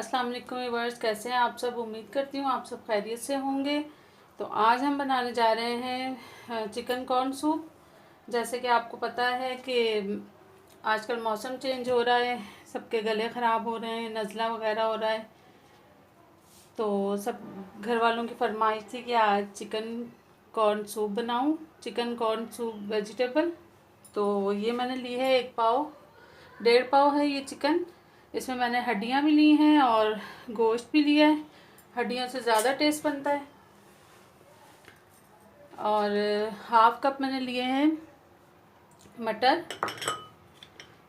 अस्सलाम वालेकुम व्यूअर्स, कैसे हैं आप सब। उम्मीद करती हूँ आप सब खैरियत से होंगे। तो आज हम बनाने जा रहे हैं चिकन कॉर्न सूप। जैसे कि आपको पता है कि आजकल मौसम चेंज हो रहा है, सबके गले ख़राब हो रहे हैं, नज़ला वगैरह हो रहा है। तो सब घर वालों की फरमाइश थी कि आज चिकन कॉर्न सूप बनाऊँ, चिकन कॉर्न सूप वेजिटेबल। तो ये मैंने ली है 1 पाव, 1.5 पाव है ये चिकन। इसमें मैंने हड्डियाँ भी ली हैं और गोश्त भी लिया है, हड्डियों से ज़्यादा टेस्ट बनता है। और हाफ कप मैंने लिए हैं मटर,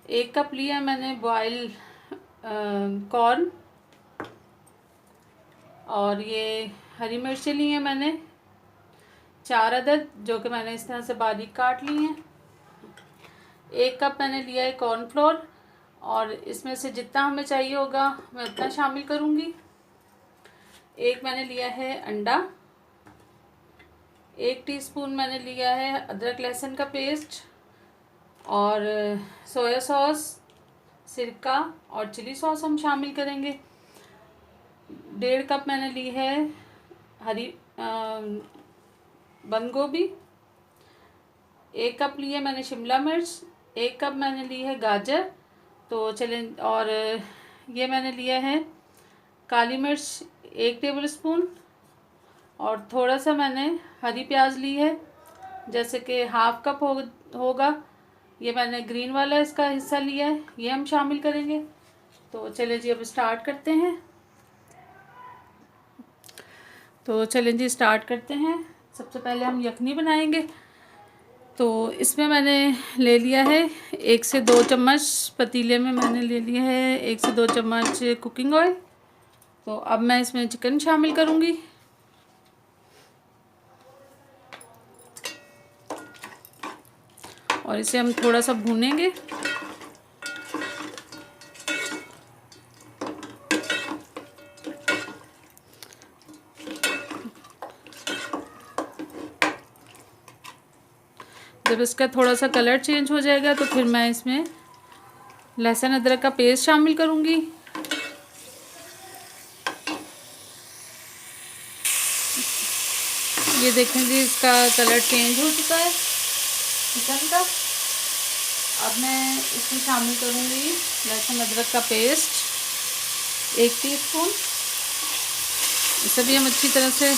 1 कप लिया मैंने बॉयल कॉर्न, और ये हरी मिर्चें ली हैं मैंने 4 अदद, जो कि मैंने इस तरह से बारीक काट ली हैं। 1 कप मैंने लिया है कॉर्नफ्लोर, और इसमें से जितना हमें चाहिए होगा मैं उतना शामिल करूँगी। 1 मैंने लिया है अंडा, 1 टीस्पून मैंने लिया है अदरक लहसुन का पेस्ट, और सोया सॉस, सिरका और चिली सॉस हम शामिल करेंगे। 1.5 कप मैंने ली है हरी बंद गोभी, 1 कप ली है मैंने शिमला मिर्च, 1 कप मैंने ली है गाजर। तो चलें, और ये मैंने लिया है काली मिर्च 1 टेबल स्पून, और थोड़ा सा मैंने हरी प्याज ली है, जैसे कि हाफ कप होगा। ये मैंने ग्रीन वाला इसका हिस्सा लिया है, ये हम शामिल करेंगे। तो चलें जी, अब स्टार्ट करते हैं। तो चलें जी, स्टार्ट करते हैं। सबसे पहले हम यखनी बनाएंगे। तो इसमें मैंने ले लिया है 1 से 2 चम्मच, पतीले में मैंने ले लिया है 1 से 2 चम्मच कुकिंग ऑयल। तो अब मैं इसमें चिकन शामिल करूँगी। और इसे हम थोड़ा सा भूनेंगे। जब इसका थोड़ा सा कलर चेंज हो जाएगा तो फिर मैं इसमें लहसुन अदरक का पेस्ट शामिल करूँगी। ये देखें जी, इसका कलर चेंज हो चुका है चिकन का। अब मैं इसमें शामिल करूँगी लहसुन अदरक का पेस्ट 1 टीस्पून। इसे भी हम अच्छी तरह से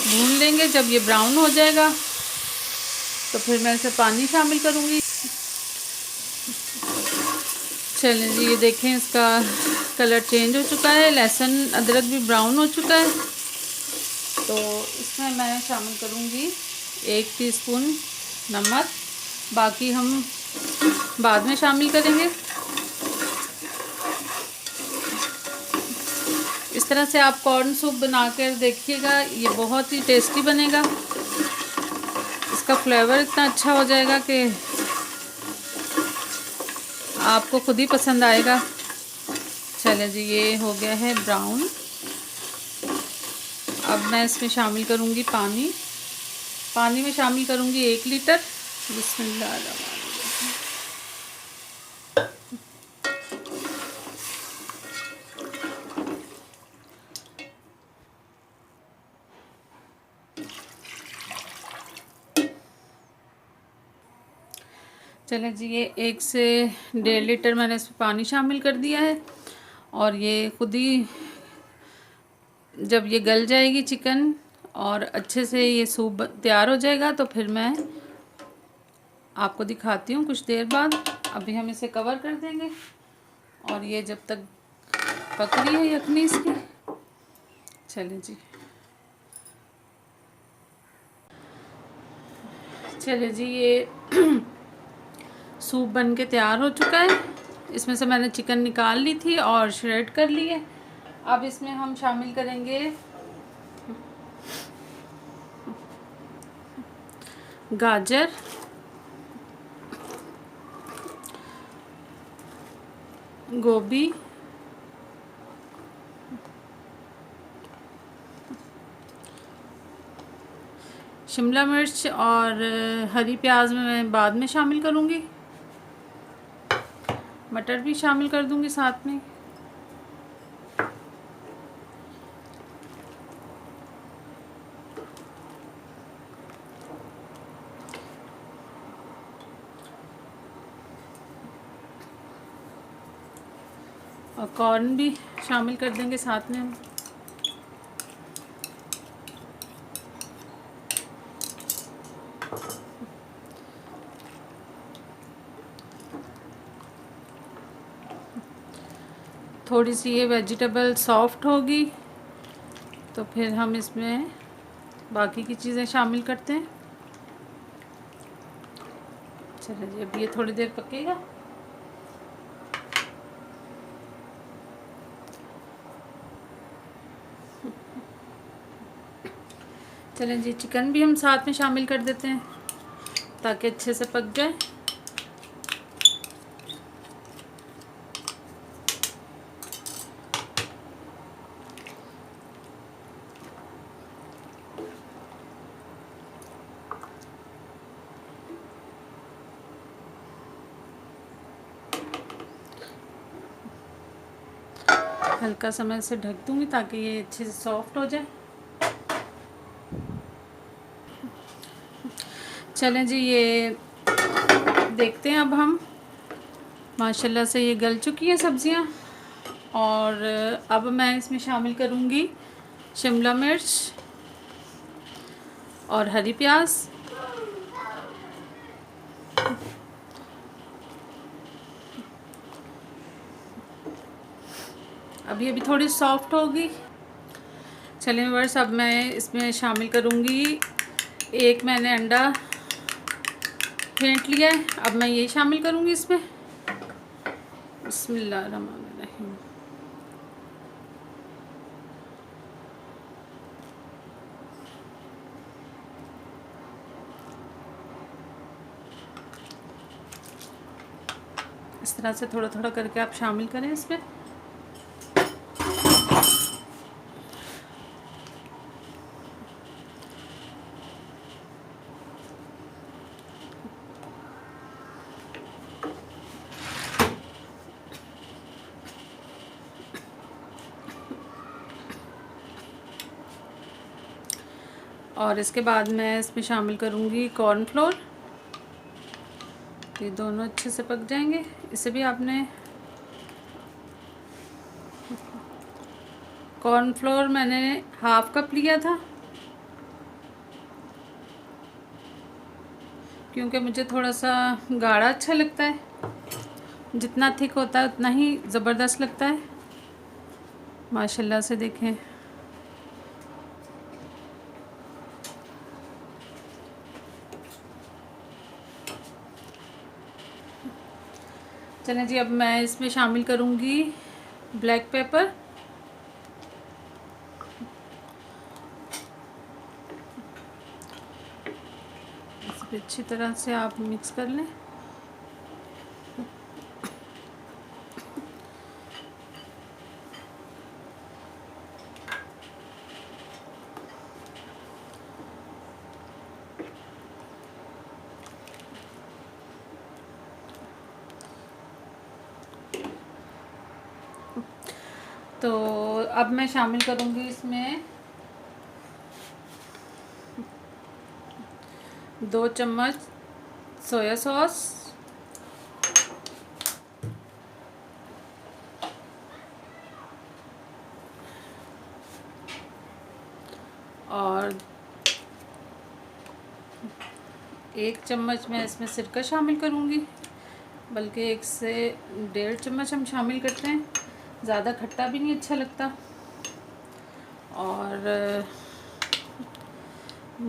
भून लेंगे। जब ये ब्राउन हो जाएगा तो फिर मैं इसे पानी शामिल करूँगी। चलें जी, ये देखें इसका कलर चेंज हो चुका है, लहसुन अदरक भी ब्राउन हो चुका है। तो इसमें मैं शामिल करूँगी 1 टीस्पून नमक, बाकी हम बाद में शामिल करेंगे। इस तरह से आप कॉर्न सूप बनाकर देखिएगा, ये बहुत ही टेस्टी बनेगा। इसका फ्लेवर इतना अच्छा हो जाएगा कि आपको खुद ही पसंद आएगा। चले जी, ये हो गया है ब्राउन। अब मैं इसमें शामिल करूँगी पानी। पानी में शामिल करूँगी 1 लीटर। बिस्मिल्लाह। चलें जी, ये 1 से 1.5 लीटर मैंने इसमें पानी शामिल कर दिया है। और ये खुद ही जब ये गल जाएगी चिकन और अच्छे से ये सूप तैयार हो जाएगा तो फिर मैं आपको दिखाती हूँ कुछ देर बाद। अभी हम इसे कवर कर देंगे, और ये जब तक पक रही है यखनी इसकी। चलें जी, चलें जी, ये सूप बन के तैयार हो चुका है। इसमें से मैंने चिकन निकाल ली थी और श्रेड कर ली है। अब इसमें हम शामिल करेंगे गाजर, गोभी, शिमला मिर्च और हरी प्याज में मैं बाद में शामिल करूँगी। मटर भी शामिल कर दूँगी साथ में। और कॉर्न भी शामिल कर देंगे साथ में हम। थोड़ी सी ये वेजिटेबल सॉफ्ट होगी तो फिर हम इसमें बाकी की चीज़ें शामिल करते हैं। चलो जी, अब ये थोड़ी देर पकेगा। चलें जी, चिकन भी हम साथ में शामिल कर देते हैं ताकि अच्छे से पक जाए। हल्का सा मैं इसे ढक दूँगी ताकि ये अच्छे से सॉफ्ट हो जाए। चलें जी, ये देखते हैं अब हम। माशाल्लाह से ये गल चुकी हैं सब्ज़ियाँ। और अब मैं इसमें शामिल करूँगी शिमला मिर्च और हरी प्याज। अभी अभी थोड़ी सॉफ्ट होगी। चलें व्यूअर्स, अब मैं इसमें शामिल करूँगी, एक मैंने अंडा फेंट लिया है, अब मैं ये शामिल करूँगी इसमें। बिस्मिल्लाहिर्रहमानिर्रहीम। इस तरह से थोड़ा थोड़ा करके आप शामिल करें इसमें। और इसके बाद मैं इसमें शामिल करूँगी कॉर्नफ्लोर। ये दोनों अच्छे से पक जाएंगे। इसे भी आपने, कॉर्नफ्लोर मैंने हाफ़ कप लिया था क्योंकि मुझे थोड़ा सा गाढ़ा अच्छा लगता है। जितना थिक होता है उतना ही ज़बरदस्त लगता है। माशाल्लाह से देखें। चलें जी, अब मैं इसमें शामिल करूँगी ब्लैक पेपर। इसे अच्छी तरह से आप मिक्स कर लें। तो अब मैं शामिल करूँगी इसमें 2 चम्मच सोया सॉस और 1 चम्मच मैं इसमें सिरका शामिल करूँगी, बल्कि 1 से 1.5 चम्मच हम शामिल करते हैं। ज़्यादा खट्टा भी नहीं अच्छा लगता। और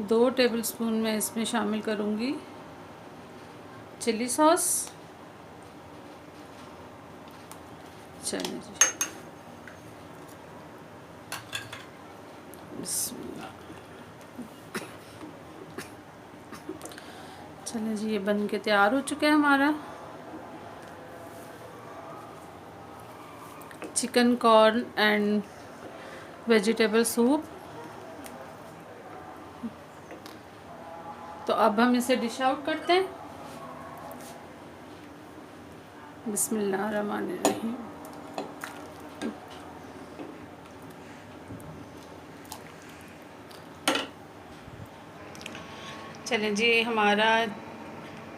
2 टेबलस्पून मैं इसमें शामिल करूँगी चिली सॉस। चलिए जी, बिस्मिल्लाह। चलिए जी, ये बन के तैयार हो चुका है हमारा chicken corn and vegetable soup. तो अब हम इसे डिश आउट करते हैं। बिस्मिल्लाहिर्रहमानिर्रहीम। चलें जी, हमारा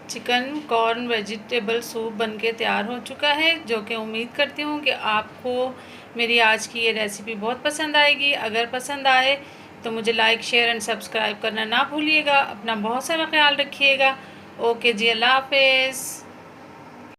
चिकन कॉर्न वेजिटेबल सूप बनके तैयार हो चुका है, जो कि उम्मीद करती हूँ कि आपको मेरी आज की ये रेसिपी बहुत पसंद आएगी। अगर पसंद आए तो मुझे लाइक शेयर एंड सब्सक्राइब करना ना भूलिएगा। अपना बहुत सारा ख्याल रखिएगा। ओके जी, अल्लाह हाफिज़।